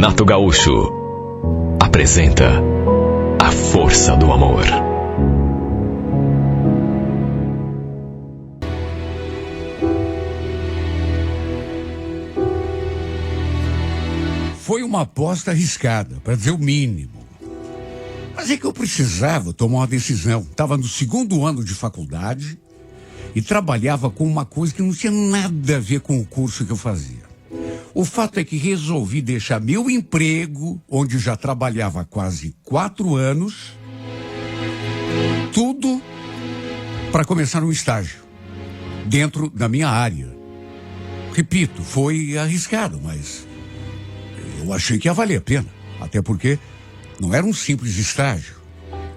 Renato Gaúcho apresenta A Força do Amor. Foi uma aposta arriscada, para dizer o mínimo. Mas é que eu precisava tomar uma decisão. Estava no segundo ano de faculdade e trabalhava com uma coisa que não tinha nada a ver com o curso que eu fazia. O fato é que resolvi deixar meu emprego, onde já trabalhava há quase 4 anos, tudo para começar um estágio dentro da minha área. Repito, foi arriscado, mas eu achei que ia valer a pena. Até porque não era um simples estágio.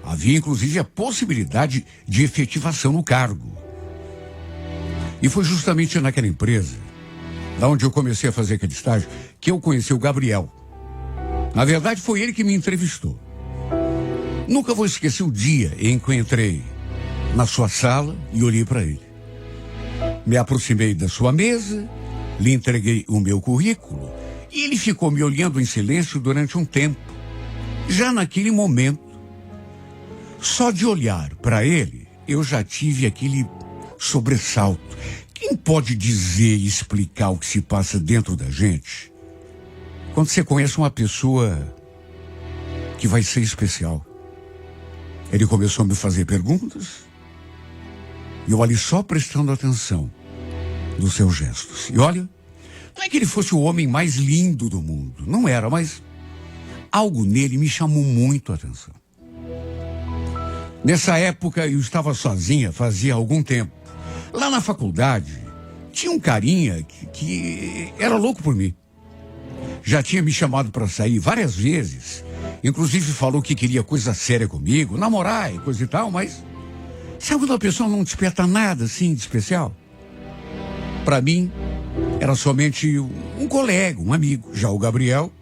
Havia, inclusive, a possibilidade de efetivação no cargo. E foi justamente naquela empresa, lá onde eu comecei a fazer aquele estágio, que eu conheci o Gabriel. Na verdade, foi ele que me entrevistou. Nunca vou esquecer o dia em que eu entrei na sua sala e olhei para ele. Me aproximei da sua mesa, lhe entreguei o meu currículo e ele ficou me olhando em silêncio durante um tempo. Já naquele momento, só de olhar para ele, eu já tive aquele sobressalto. Quem pode dizer e explicar o que se passa dentro da gente quando você conhece uma pessoa que vai ser especial? Ele começou a me fazer perguntas e eu ali só prestando atenção nos seus gestos. E olha, não é que ele fosse o homem mais lindo do mundo, não era, mas algo nele me chamou muito a atenção. Nessa época eu estava sozinha, fazia algum tempo. Lá na faculdade, tinha um carinha que era louco por mim. Já tinha me chamado para sair várias vezes. Inclusive falou que queria coisa séria comigo, namorar e coisa e tal, mas sabe quando a pessoa não desperta nada assim de especial? Para mim, era somente um colega, um amigo. Já o Gabriel,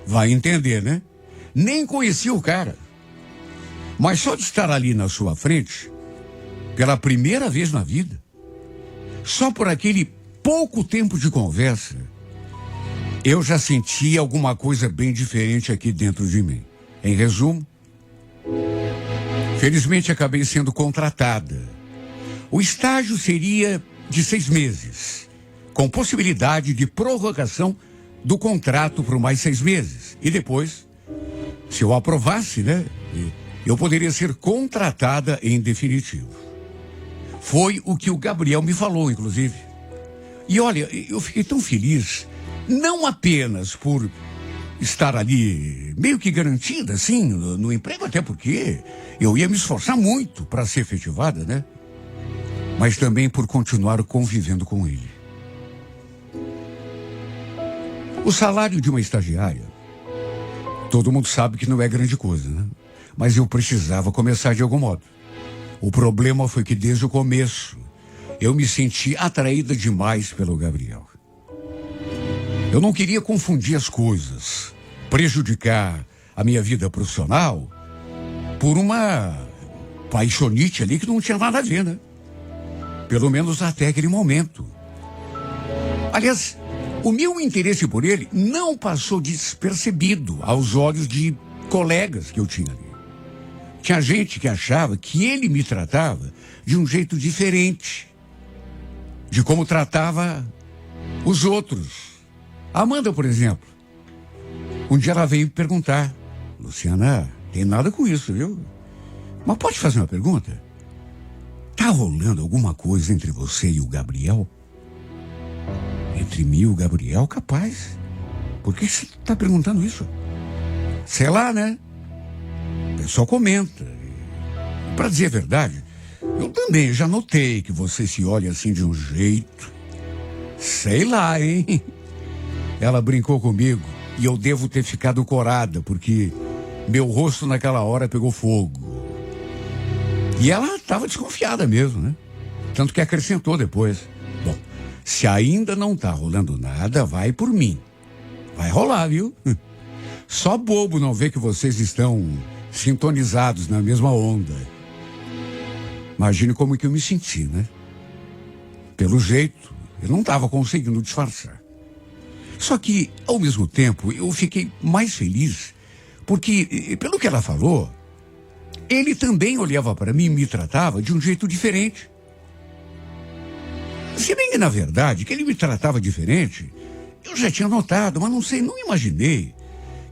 vai entender, né? Nem conhecia o cara. Mas só de estar ali na sua frente, pela primeira vez na vida, só por aquele pouco tempo de conversa, eu já sentia alguma coisa bem diferente aqui dentro de mim. Em resumo, felizmente acabei sendo contratada. O estágio seria de 6 meses, com possibilidade de prorrogação do contrato por mais 6 meses. E depois, se eu aprovasse, né, eu poderia ser contratada em definitivo. Foi o que o Gabriel me falou, inclusive. E olha, eu fiquei tão feliz, não apenas por estar ali meio que garantida, assim, no emprego, até porque eu ia me esforçar muito para ser efetivada, né? Mas também por continuar convivendo com ele. O salário de uma estagiária, todo mundo sabe que não é grande coisa, né? Mas eu precisava começar de algum modo. O problema foi que desde o começo eu me senti atraída demais pelo Gabriel. Eu não queria confundir as coisas, prejudicar a minha vida profissional por uma paixonite ali que não tinha nada a ver, né? Pelo menos até aquele momento. Aliás, o meu interesse por ele não passou despercebido aos olhos de colegas que eu tinha ali. Tinha gente que achava que ele me tratava de um jeito diferente de como tratava os outros. A Amanda, por exemplo, um dia ela veio me perguntar: Luciana, tem nada com isso, viu? Mas pode fazer uma pergunta? Tá rolando alguma coisa entre você e o Gabriel? Entre mim e o Gabriel? Capaz. Por que você tá perguntando isso? Sei lá, né? O pessoal comenta. Para dizer a verdade, eu também já notei que você se olha assim de um jeito. Sei lá, hein? Ela brincou comigo e eu devo ter ficado corada, porque meu rosto naquela hora pegou fogo. E ela estava desconfiada mesmo, né? Tanto que acrescentou depois: bom, se ainda não tá rolando nada, vai por mim. Vai rolar, viu? Só bobo não vê que vocês estão sintonizados na mesma onda. Imagine como que eu me senti, né? Pelo jeito, eu não estava conseguindo disfarçar. Só que, ao mesmo tempo, eu fiquei mais feliz, porque, pelo que ela falou, ele também olhava para mim e me tratava de um jeito diferente. Se bem que, na verdade, que ele me tratava diferente, eu já tinha notado, mas não sei, não imaginei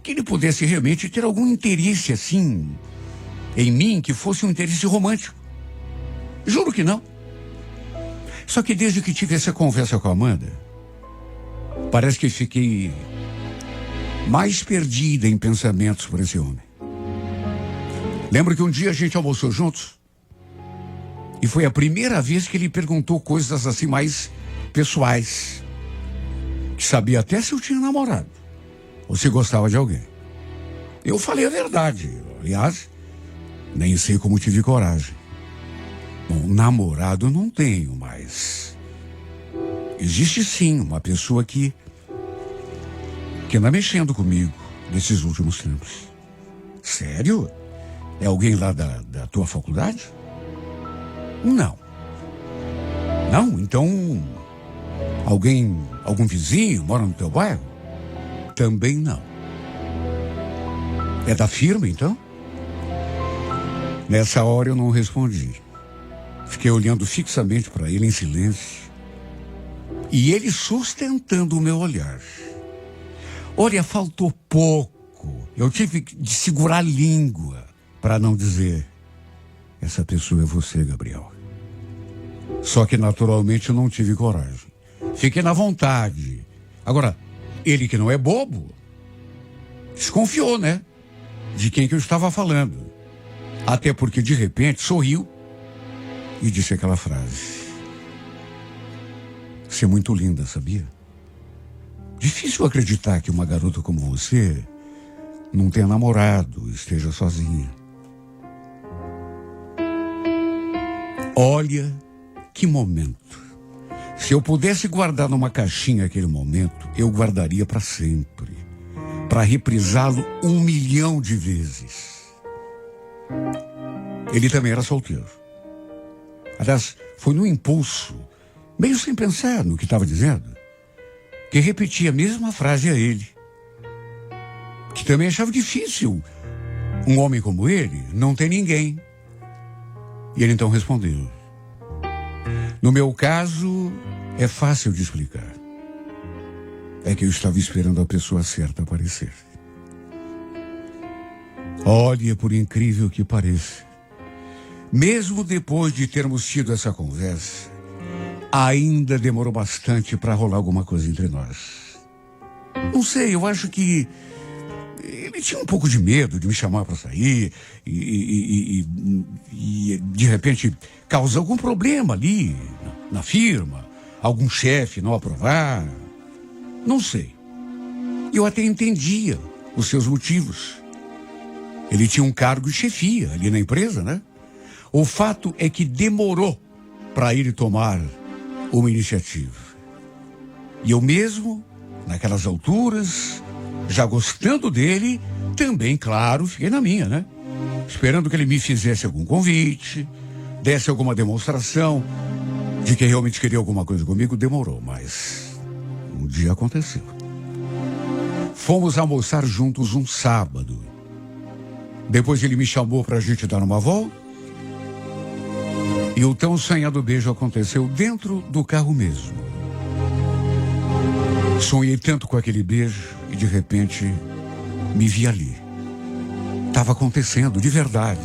que ele pudesse realmente ter algum interesse assim em mim, que fosse um interesse romântico. Juro que não. Só que desde que tive essa conversa com a Amanda, parece que fiquei mais perdida em pensamentos por esse homem. Lembro que um dia a gente almoçou juntos e foi a primeira vez que ele perguntou coisas assim mais pessoais, que sabia até se eu tinha namorado ou se gostava de alguém. Eu falei a verdade. Aliás, nem sei como tive coragem. Bom, namorado não tenho, mas existe sim uma pessoa que anda mexendo comigo nesses últimos tempos. Sério? É alguém lá da tua faculdade? Não. Não? Então, algum vizinho mora no teu bairro? Também não. É da firma, então? Nessa hora eu não respondi. Fiquei olhando fixamente para ele em silêncio. E ele sustentando o meu olhar. Olha, faltou pouco. Eu tive de segurar a língua para não dizer: essa pessoa é você, Gabriel. Só que naturalmente eu não tive coragem. Fiquei na vontade. Agora, ele que não é bobo, desconfiou, né? De quem que eu estava falando. Até porque de repente sorriu e disse aquela frase: você é muito linda, sabia? Difícil acreditar que uma garota como você não tenha namorado, esteja sozinha. Olha que momento. Se eu pudesse guardar numa caixinha aquele momento, eu guardaria para sempre, para reprisá-lo 1 milhão de vezes. Ele também era solteiro. Aliás, foi no impulso, meio sem pensar no que estava dizendo, que repeti a mesma frase a ele, que também achava difícil um homem como ele não ter ninguém. E ele então respondeu: no meu caso, é fácil de explicar. É que eu estava esperando a pessoa certa aparecer. Olha, por incrível que pareça, mesmo depois de termos tido essa conversa, ainda demorou bastante para rolar alguma coisa entre nós. Não sei, eu acho que ele tinha um pouco de medo de me chamar para sair e de repente causar algum problema ali na firma, algum chefe não aprovar. Não sei. Eu até entendia os seus motivos. Ele tinha um cargo de chefia ali na empresa, né? O fato é que demorou para ele tomar uma iniciativa. E eu mesmo, naquelas alturas, já gostando dele, também, claro, fiquei na minha, né? Esperando que ele me fizesse algum convite, desse alguma demonstração de que realmente queria alguma coisa comigo. Demorou, mas um dia aconteceu. Fomos almoçar juntos um sábado. Depois ele me chamou para a gente dar uma volta. E o tão sonhado beijo aconteceu dentro do carro mesmo. Sonhei tanto com aquele beijo e de repente me vi ali. Estava acontecendo de verdade.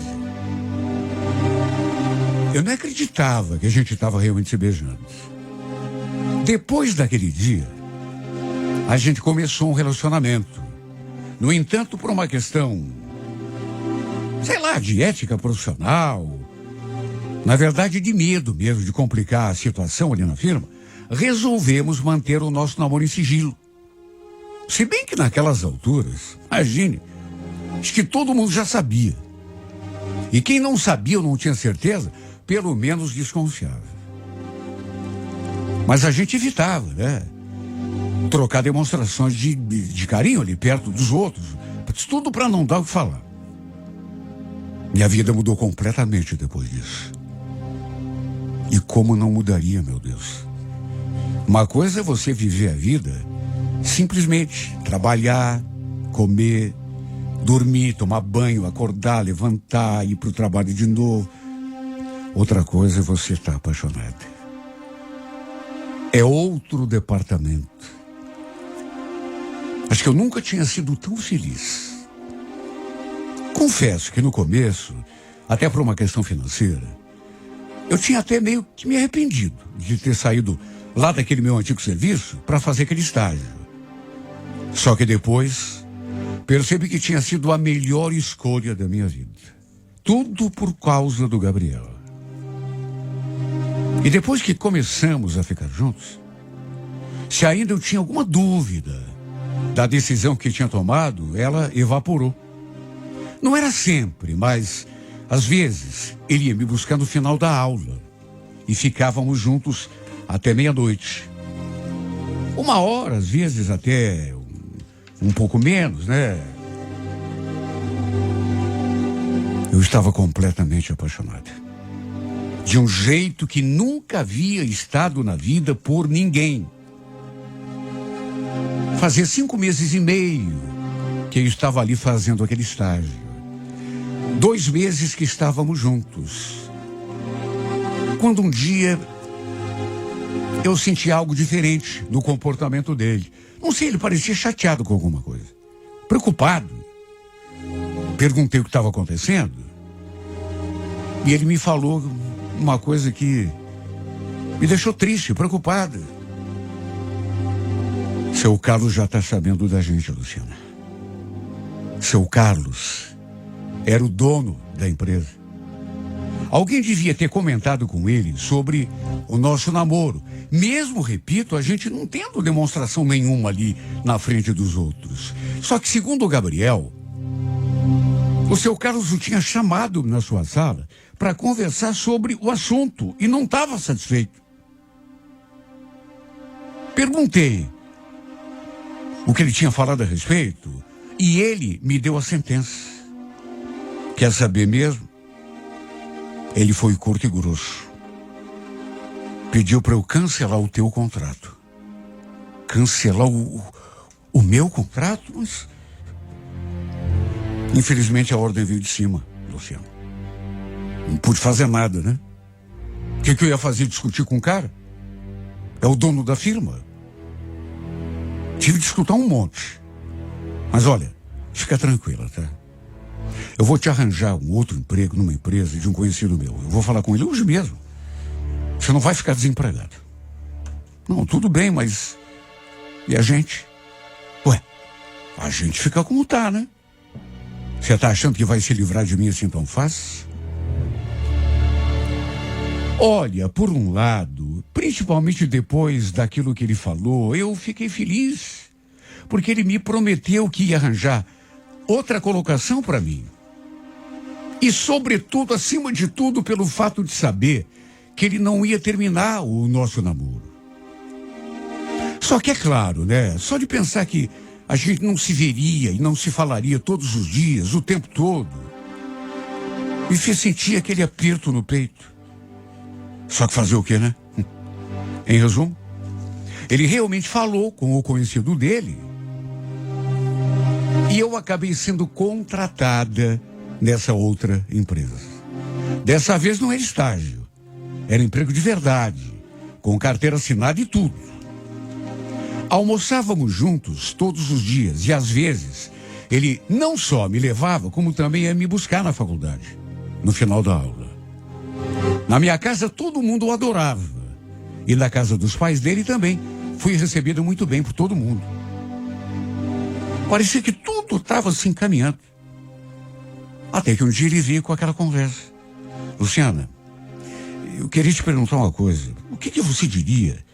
Eu não acreditava que a gente estava realmente se beijando. Depois daquele dia, a gente começou um relacionamento. No entanto, por uma questão, sei lá, de ética profissional, na verdade de medo mesmo de complicar a situação ali na firma, resolvemos manter o nosso namoro em sigilo. Se bem que naquelas alturas, imagine, acho que todo mundo já sabia. E quem não sabia ou não tinha certeza, pelo menos desconfiava. Mas a gente evitava, né? Trocar demonstrações de carinho ali perto dos outros. Tudo para não dar o que falar. Minha vida mudou completamente depois disso. E como não mudaria, meu Deus? Uma coisa é você viver a vida Simplesmente trabalhar, comer, dormir, tomar banho, acordar, levantar, ir para o trabalho de novo. Outra coisa é você estar apaixonado. É outro departamento. Acho que eu nunca tinha sido tão feliz. Confesso que no começo, até por uma questão financeira, eu tinha até meio que me arrependido de ter saído lá daquele meu antigo serviço para fazer aquele estágio. Só que depois, percebi que tinha sido a melhor escolha da minha vida. Tudo por causa do Gabriel. E depois que começamos a ficar juntos, se ainda eu tinha alguma dúvida da decisão que tinha tomado, ela evaporou. Não era sempre, mas às vezes ele ia me buscar no final da aula e ficávamos juntos até meia-noite. 1 hora, às vezes até um pouco menos, né? Eu estava completamente apaixonado. De um jeito que nunca havia estado na vida por ninguém. Fazia 5 meses e meio que eu estava ali fazendo aquele estágio. 2 meses que estávamos juntos. Quando um dia eu senti algo diferente no comportamento dele. Não sei, ele parecia chateado com alguma coisa. Preocupado. Perguntei o que estava acontecendo. E ele me falou uma coisa que me deixou triste, preocupado. Seu Carlos já está sabendo da gente, Luciana. Seu Carlos era o dono da empresa. Alguém devia ter comentado com ele sobre o nosso namoro. Mesmo, repito, a gente não tendo demonstração nenhuma ali na frente dos outros. Só que, segundo o Gabriel, o seu Carlos o tinha chamado na sua sala para conversar sobre o assunto e não estava satisfeito. Perguntei o que ele tinha falado a respeito e ele me deu a sentença. Quer saber mesmo? Ele foi curto e grosso. Pediu para eu cancelar o teu contrato. Cancelar o meu contrato? Mas... Infelizmente a ordem veio de cima, Luciano. Não pude fazer nada, né? O que eu ia fazer? Discutir com o cara? É o dono da firma. Tive de escutar um monte. Mas olha, fica tranquila, tá? Eu vou te arranjar um outro emprego numa empresa de um conhecido meu. Eu vou falar com ele hoje mesmo. Você não vai ficar desempregado. Não, tudo bem, mas... E a gente? Ué, a gente fica como tá, né? Você tá achando que vai se livrar de mim assim tão fácil? Olha, por um lado, principalmente depois daquilo que ele falou, eu fiquei feliz. Porque ele me prometeu que ia arranjar outra colocação para mim. E, sobretudo, acima de tudo, pelo fato de saber que ele não ia terminar o nosso namoro. Só que é claro, né? Só de pensar que a gente não se veria e não se falaria todos os dias, o tempo todo, me fez sentir aquele aperto no peito. Só que fazer o quê, né? Em resumo, ele realmente falou com o conhecido dele e eu acabei sendo contratada nessa outra empresa. Dessa vez não era estágio, era emprego de verdade, com carteira assinada e tudo. Almoçávamos juntos todos os dias e às vezes ele não só me levava, como também ia me buscar na faculdade, no final da aula. Na minha casa todo mundo o adorava e na casa dos pais dele também fui recebida muito bem por todo mundo. Parecia que tudo estava se encaminhando. Até que um dia ele veio com aquela conversa. Luciana, eu queria te perguntar uma coisa. O que você diria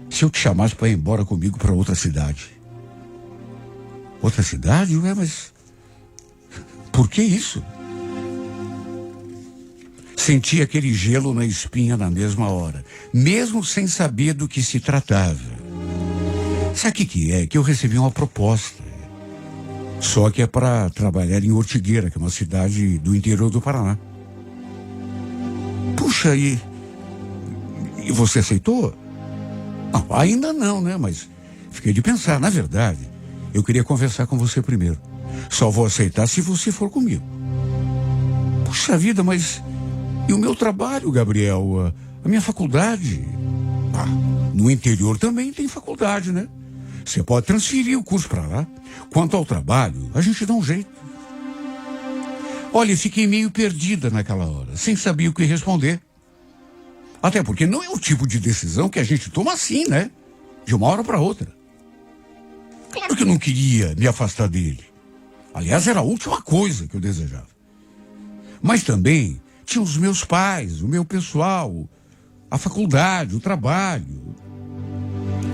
se eu te chamasse para ir embora comigo para outra cidade? Outra cidade? Ué, mas por que isso? Senti aquele gelo na espinha na mesma hora, mesmo sem saber do que se tratava. Sabe o que é? Que eu recebi uma proposta. Só que é para trabalhar em Ortigueira, que é uma cidade do interior do Paraná. Puxa, e você aceitou? Não, ainda não, né? Mas Fiquei de pensar, na verdade, eu queria conversar com você primeiro. Só vou aceitar se você for comigo. Puxa vida, mas e o meu trabalho, Gabriel? A minha faculdade? No interior também tem faculdade, né? Você pode transferir o curso para lá. Quanto ao trabalho, a gente dá um jeito. Olha, fiquei meio perdida naquela hora, sem saber o que responder. Até porque não é o tipo de decisão que a gente toma assim, né? De uma hora para outra. Claro que eu não queria me afastar dele. Aliás, era a última coisa que eu desejava. Mas também tinha os meus pais, o meu pessoal, a faculdade, o trabalho.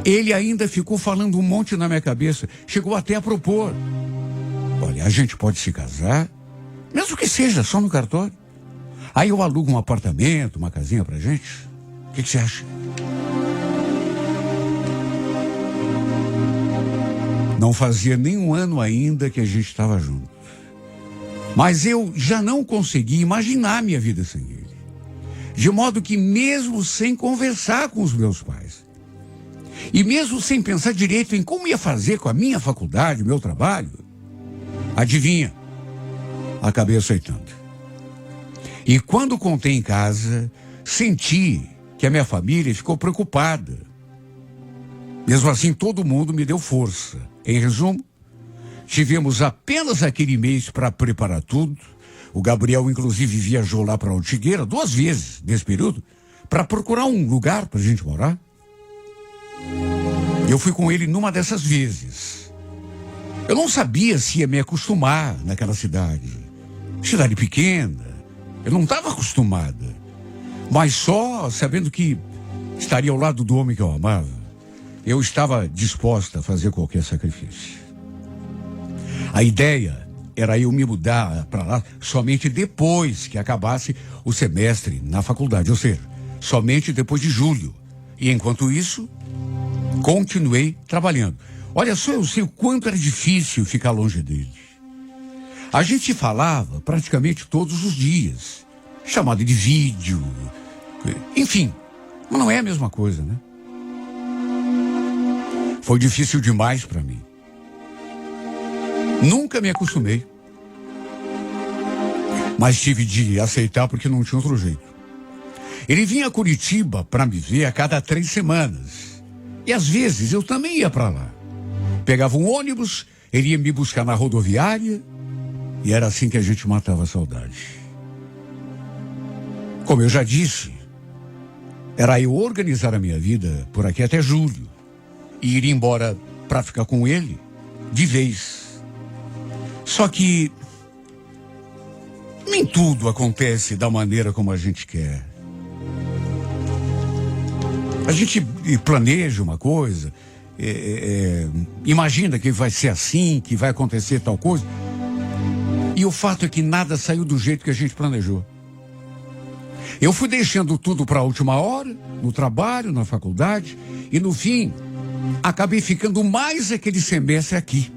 Ele ainda ficou falando um monte na minha cabeça. Chegou até a propor. Olha, a gente pode se casar, mesmo que seja só no cartório. Aí eu alugo um apartamento, uma casinha pra gente. O que você acha? Não fazia nem um ano ainda que a gente estava junto. Mas eu já não conseguia imaginar a minha vida sem ele. De modo que mesmo sem conversar com os meus pais, e mesmo sem pensar direito em como ia fazer com a minha faculdade, meu trabalho, adivinha? Acabei aceitando. E quando contei em casa, senti que a minha família ficou preocupada. Mesmo assim, todo mundo me deu força. Em resumo, tivemos apenas aquele mês para preparar tudo. O Gabriel, inclusive, viajou lá para Ortigueira 2 vezes nesse período para procurar um lugar para a gente morar. Eu fui com ele numa dessas vezes. Eu não sabia se ia me acostumar naquela cidade. Cidade pequena. Eu não estava acostumada. Mas só sabendo que estaria ao lado do homem que eu amava, eu estava disposta a fazer qualquer sacrifício. A ideia era eu me mudar para lá somente depois que acabasse o semestre na faculdade, ou seja, somente depois de julho. E enquanto isso, continuei trabalhando. Olha só, eu sei o quanto era difícil ficar longe dele. A gente falava praticamente todos os dias, chamada de vídeo, enfim, mas não é a mesma coisa, né? Foi difícil demais para mim. Nunca me acostumei. Mas tive de aceitar porque não tinha outro jeito. Ele vinha a Curitiba para me ver a cada 3 semanas. E às vezes eu também ia para lá. Pegava um ônibus, ele ia me buscar na rodoviária. E era assim que a gente matava a saudade. Como eu já disse, era eu organizar a minha vida por aqui até julho. E ir embora para ficar com ele de vez. Só que nem tudo acontece da maneira como a gente quer. A gente planeja uma coisa, imagina que vai ser assim, que vai acontecer tal coisa. E o fato é que nada saiu do jeito que a gente planejou. Eu fui deixando tudo para a última hora, no trabalho, na faculdade, e no fim, acabei ficando mais aquele semestre aqui.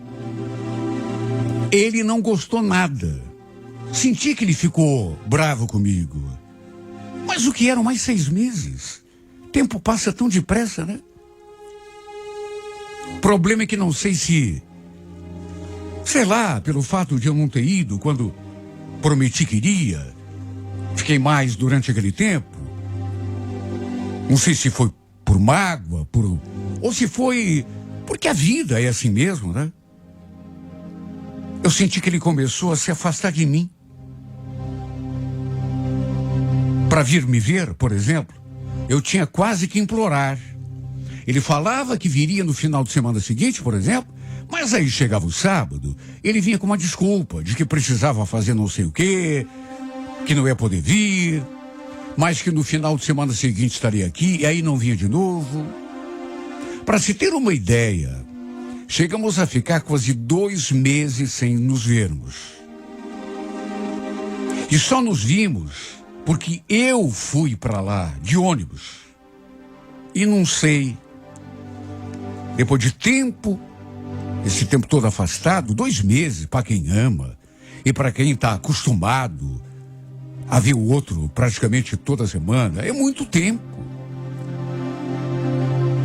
Ele não gostou nada. Senti que ele ficou bravo comigo. Mas o que eram mais 6 meses? O tempo passa tão depressa, né? O problema é que não sei se... Sei lá, pelo fato de eu não ter ido quando prometi que iria. Fiquei mais durante aquele tempo. Não sei se foi por mágoa, ou se foi porque a vida é assim mesmo, né? Eu senti que ele começou a se afastar de mim. Para vir me ver, por exemplo, eu tinha quase que implorar. Ele falava que viria no final de semana seguinte, por exemplo, mas aí chegava o sábado, ele vinha com uma desculpa de que precisava fazer não sei o quê, que não ia poder vir, mas que no final de semana seguinte estaria aqui, e aí não vinha de novo. Para se ter uma ideia, chegamos a ficar quase 2 meses sem nos vermos. E só nos vimos porque eu fui para lá de ônibus. E não sei, depois de tempo, esse tempo todo afastado, 2 meses para quem ama e para quem está acostumado a ver o outro praticamente toda semana, é muito tempo.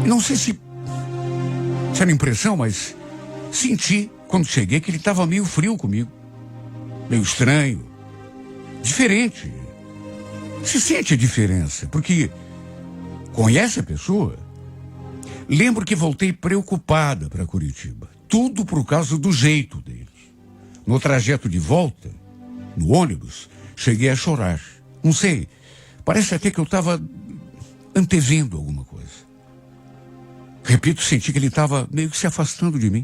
E não sei se Sendo impressão, mas senti, quando cheguei, que ele estava meio frio comigo. Meio estranho. Diferente. Se sente a diferença, porque conhece a pessoa. Lembro que voltei preocupada para Curitiba. Tudo por causa do jeito deles. No trajeto de volta, no ônibus, cheguei a chorar. Não sei, parece até que eu estava antevendo alguma coisa. Repito, senti que ele estava meio que se afastando de mim.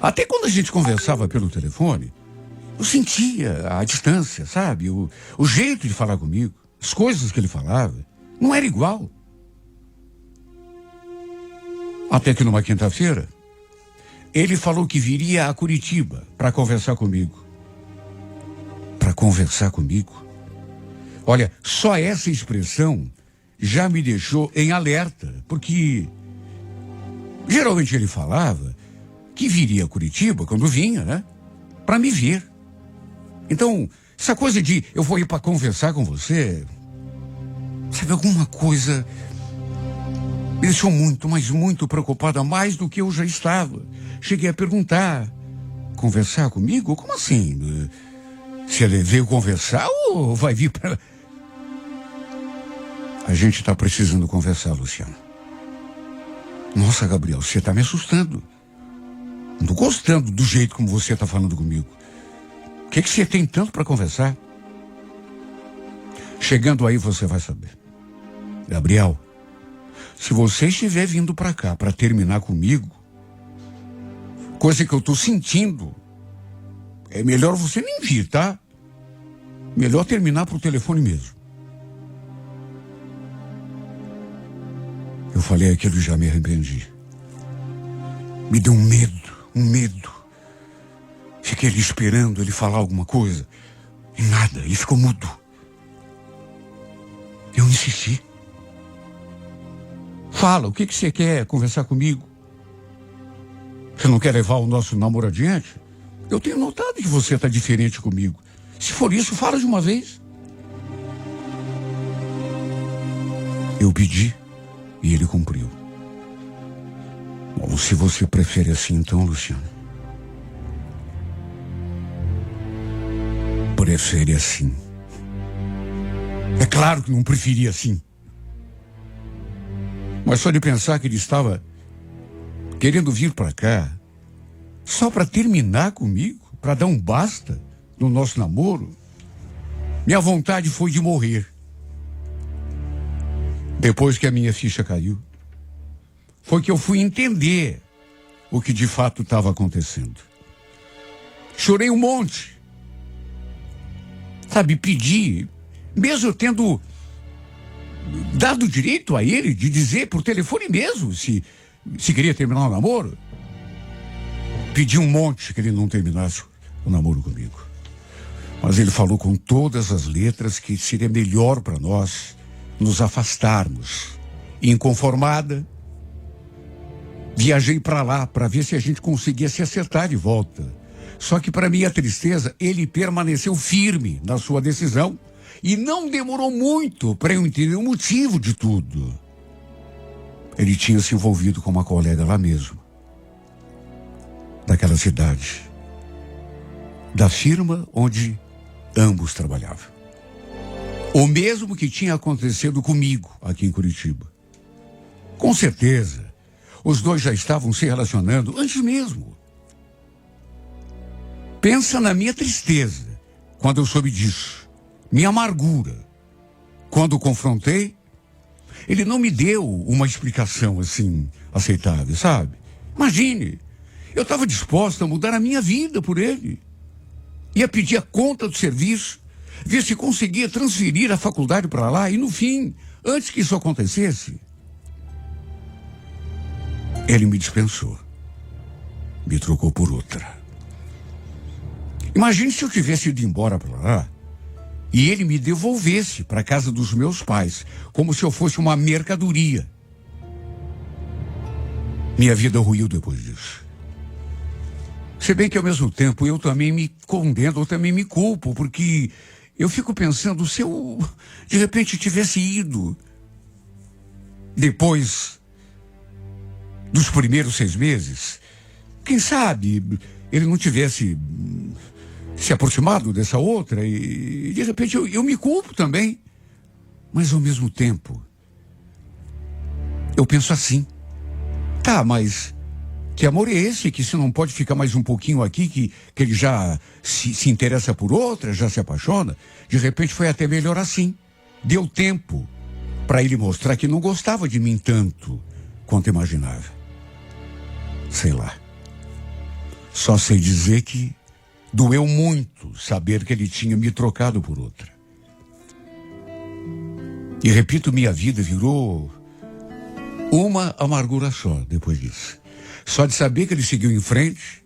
Até quando a gente conversava pelo telefone, eu sentia a distância, sabe? O jeito de falar comigo, as coisas que ele falava, não era igual. Até que numa quinta-feira, ele falou que viria a Curitiba para conversar comigo. Para conversar comigo? Olha, só essa expressão já me deixou em alerta, porque geralmente ele falava que viria a Curitiba quando vinha, né? Para me ver. Então, essa coisa de eu vou ir para conversar com você, sabe, alguma coisa me deixou muito, mas muito preocupada, mais do que eu já estava. Cheguei a perguntar, conversar comigo? Como assim? Se ele veio conversar ou vai vir para... A gente está precisando conversar, Luciano. Nossa, Gabriel, você está me assustando. Não estou gostando do jeito como você está falando comigo. O que você tem tanto para conversar? Chegando aí você vai saber. Gabriel, se você estiver vindo para cá para terminar comigo, coisa que eu estou sentindo, é melhor você nem vir, tá? Melhor terminar por telefone mesmo. Eu falei aquilo e já me arrependi. Me deu um medo. Fiquei ali esperando ele falar alguma coisa. E nada, ele ficou mudo. Eu insisti. Fala, o que você quer conversar comigo? Você não quer levar o nosso namoro adiante? Eu tenho notado que você está diferente comigo. Se for isso, fala de uma vez. Eu pedi e ele cumpriu. Bom, se você prefere assim, então, Luciano. Prefere assim. É claro que não preferia assim. Mas só de pensar que ele estava querendo vir para cá só para terminar comigo, para dar um basta no nosso namoro, minha vontade foi de morrer. Depois que a minha ficha caiu, foi que eu fui entender o que de fato estava acontecendo. Chorei um monte. Sabe, pedi, mesmo tendo dado direito a ele de dizer por telefone mesmo se queria terminar o namoro. Pedi um monte que ele não terminasse o namoro comigo. Mas ele falou com todas as letras que seria melhor para nós nos afastarmos. Inconformada, viajei para lá para ver se a gente conseguia se acertar de volta. Só que, para minha tristeza, ele permaneceu firme na sua decisão e não demorou muito para eu entender o motivo de tudo. Ele tinha se envolvido com uma colega lá mesmo, daquela cidade, da firma onde ambos trabalhavam. O mesmo que tinha acontecido comigo aqui em Curitiba. Com certeza, os dois já estavam se relacionando antes mesmo. Pensa na minha tristeza quando eu soube disso. Minha amargura. Quando o confrontei, ele não me deu uma explicação assim aceitável, sabe? Imagine, eu estava disposta a mudar a minha vida por ele. Ia pedir a conta do serviço, ver se conseguia transferir a faculdade para lá e no fim, antes que isso acontecesse, ele me dispensou. Me trocou por outra. Imagine se eu tivesse ido embora para lá e ele me devolvesse para a casa dos meus pais, como se eu fosse uma mercadoria. Minha vida ruiu depois disso. Se bem que ao mesmo tempo eu também me condeno, eu também me culpo, porque eu fico pensando, se eu de repente tivesse ido, depois dos primeiros 6 meses, quem sabe ele não tivesse se aproximado dessa outra e de repente eu me culpo também. Mas ao mesmo tempo, eu penso assim, tá, mas que amor é esse que se não pode ficar mais um pouquinho aqui, que ele já se interessa por outra, já se apaixona? De repente foi até melhor assim. Deu tempo para ele mostrar que não gostava de mim tanto quanto imaginava. Sei lá. Só sei dizer que doeu muito saber que ele tinha me trocado por outra. E repito, minha vida virou uma amargura só depois disso. Só de saber que ele seguiu em frente,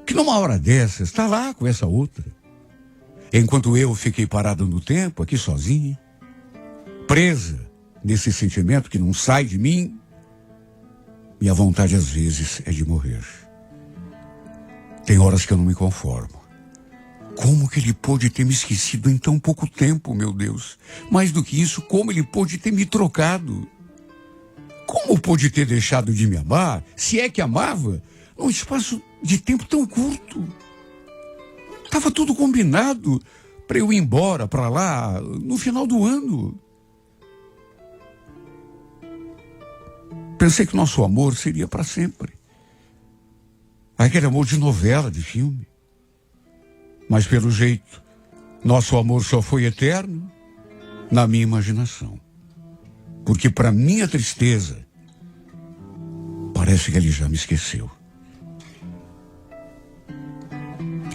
que numa hora dessas está lá com essa outra. Enquanto eu fiquei parado no tempo, aqui sozinha, presa nesse sentimento que não sai de mim. Minha vontade às vezes é de morrer. Tem horas que eu não me conformo. Como que ele pôde ter me esquecido em tão pouco tempo, meu Deus? Mais do que isso, como ele pôde ter me trocado? Como pôde ter deixado de me amar, se é que amava, num espaço de tempo tão curto? Estava tudo combinado para eu ir embora para lá no final do ano. Pensei que nosso amor seria para sempre. Aquele amor de novela, de filme. Mas pelo jeito, nosso amor só foi eterno na minha imaginação. Porque para minha tristeza, parece que ele já me esqueceu.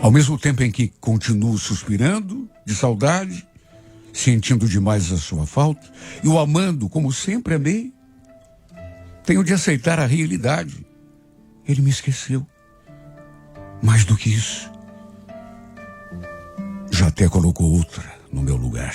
Ao mesmo tempo em que continuo suspirando de saudade, sentindo demais a sua falta, e o amando como sempre amei, tenho de aceitar a realidade. Ele me esqueceu. Mais do que isso, já até colocou outra no meu lugar.